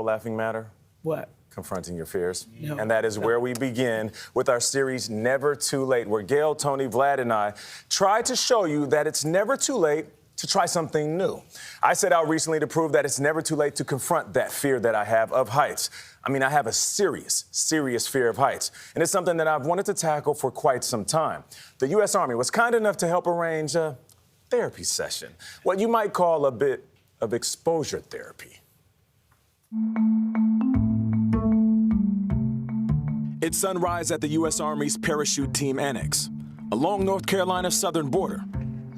Laughing matter? What? Confronting your fears. No. And that is where we begin with our series, Never Too Late, where Gail, Tony, Vlad, and I try to show you that it's never too late to try something new. I set out recently to prove that it's never too late to confront that fear that I have of heights. I mean, I have a serious fear of heights. And it's something that I've wanted to tackle for quite some time. The U.S. Army was kind enough to help arrange a therapy session, what you might call a bit of exposure therapy. It's sunrise at the U.S. Army's Parachute Team Annex, along North Carolina's southern border.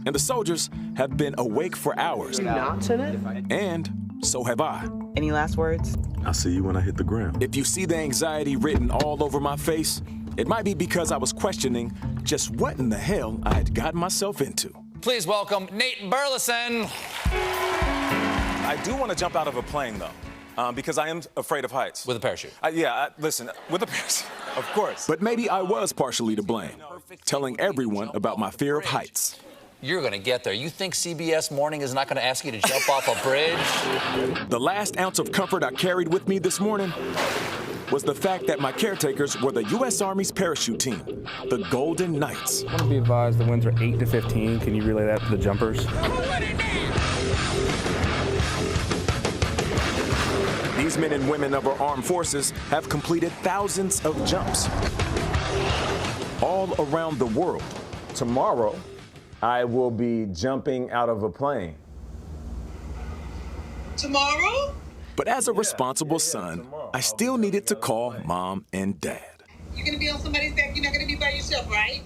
And the soldiers have been awake for hours. Knots in it? And so have I. Any last words? I'll see you when I hit the ground. If you see the anxiety written all over my face, it might be because I was questioning just what in the hell I had gotten myself into. Please welcome Nate Burleson. I do want to jump out of a plane, though, because I am afraid of heights. With a parachute. Listen, with a parachute, of course. But maybe I was partially to blame, telling everyone about my fear of heights. You're going to get there. You think CBS Morning is not going to ask you to jump off a bridge? The last ounce of comfort I carried with me this morning was the fact that my caretakers were the U.S. Army's parachute team, the Golden Knights. I want to be advised the winds are 8 to 15. Can you relay that to the jumpers? These men and women of our armed forces have completed thousands of jumps all around the world. Tomorrow, I will be jumping out of a plane. Tomorrow? But as a responsible son, I still needed to call Mom and Dad. You're gonna be on somebody's back, you're not gonna be by yourself, right?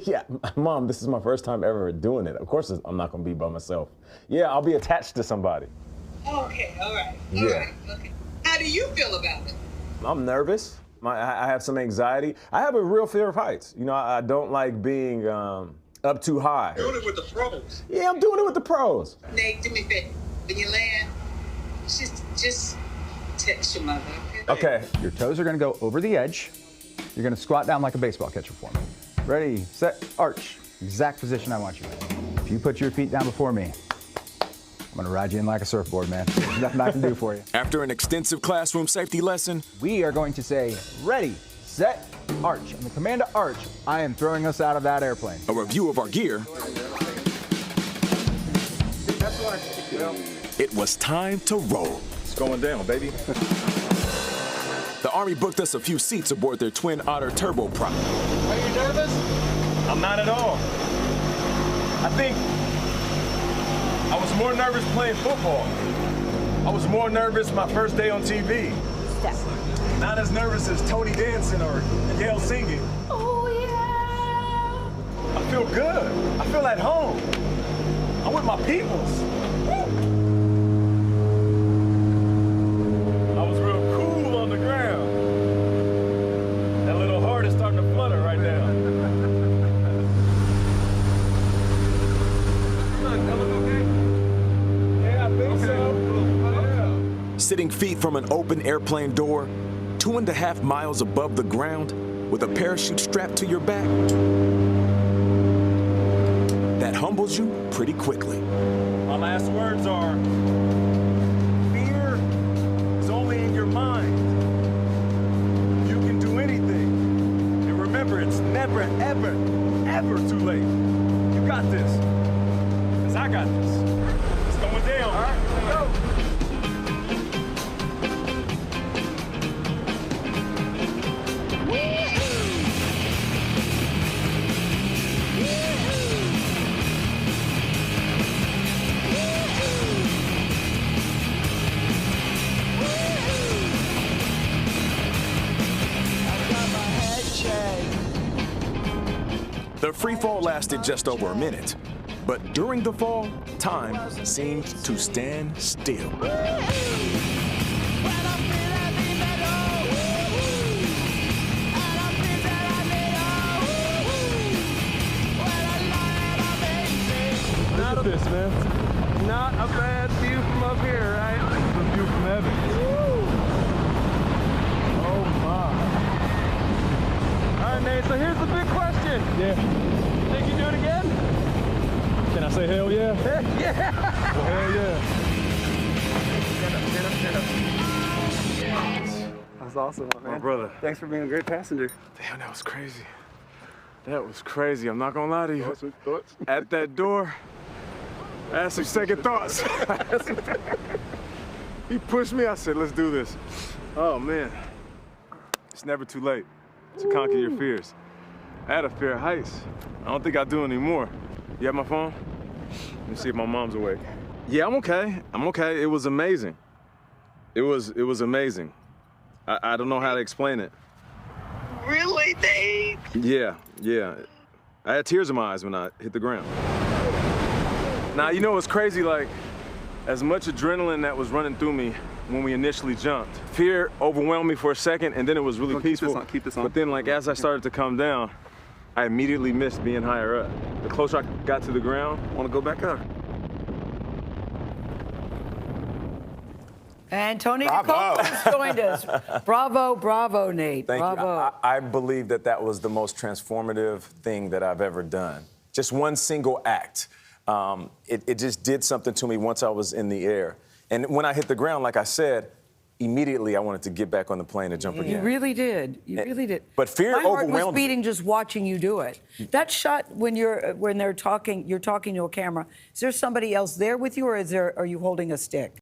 Yeah, Mom, this is my first time ever doing it. Of course I'm not gonna be by myself. Yeah, I'll be attached to somebody. Okay, all right. Yeah. All right, okay. How do you feel about it? I'm nervous. I have some anxiety. I have a real fear of heights. You know, I don't like being up too high. Doing it with the pros. Yeah, I'm doing it with the pros. Nate, do me a favor. When you land, just text your mother, okay? Okay. Your toes are gonna go over the edge. You're gonna squat down like a baseball catcher for me. Ready, set, arch. Exact position I want you in. If you put your feet down before me, I'm gonna ride you in like a surfboard, man. There's nothing I can do for you. After an extensive classroom safety lesson, We are going to say, ready, set, arch. And the command to arch, I am throwing us out of that airplane. a review of our gear, it was time to roll. It's going down, baby. The Army booked us a few seats aboard their Twin Otter turboprop. Are you nervous? I'm not at all. I think I was more nervous playing football. I was more nervous my first day on TV. Not as nervous as Tony dancing or Gail singing. Oh, yeah. I feel good. I feel at home. I'm with my peoples. I was real cool on the ground. That little heart is starting to flutter right now. Yeah, I think so. Sitting feet from an open airplane door, 2.5 miles above the ground, with a parachute strapped to your back, that humbles you pretty quickly. My last words are, fear is only in your mind. You can do anything. And remember, it's never, ever, ever too late. You got this. Because I got this. It's going down. All right, let's go. The free fall lasted just over a minute, but during the fall, time seemed to stand still. Look at this, man. Not a bad view from up here, right? This is a view from heaven. Oh, my. All right, Nate, so here's the big question. Yeah. Think you do it again? Can I say hell yeah? Yeah. Well, hell yeah. Stand up, stand up, stand up. was awesome, my man. My brother. Thanks for being a great passenger. Damn, that was crazy. That was crazy. I'm not gonna lie to you. Thoughts? At that door, I had some second thoughts. He pushed me. I said, let's do this. Oh, man. It's never too late to conquer your fears. I had a fear of heights. I don't think I do anymore. You have my phone? Let me see if my mom's awake. Yeah, I'm okay. I'm okay. It was amazing. It was amazing. I don't know how to explain it. Really, Dave? Yeah. I had tears in my eyes when I hit the ground. Now, you know what's crazy? Like, as much adrenaline that was running through me when we initially jumped, fear overwhelmed me for a second, and then it was really peaceful. Keep this on. But then, like, as I started to come down, I immediately missed being higher up. The closer I got to the ground, I want to go back up. And Tony DeCoco joined us. Bravo, Nate. Thank Bravo. you. I believe that was the most transformative thing that I've ever done. Just one single act. It just did something to me once I was in the air. And when I hit the ground, like I said, immediately I wanted to get back on the plane and jump again. You really did. You really did. But fear My heart overwhelmed was me. beating just watching you do it. That shot when you're talking to a camera. Is there somebody else there with you, or are you holding a stick?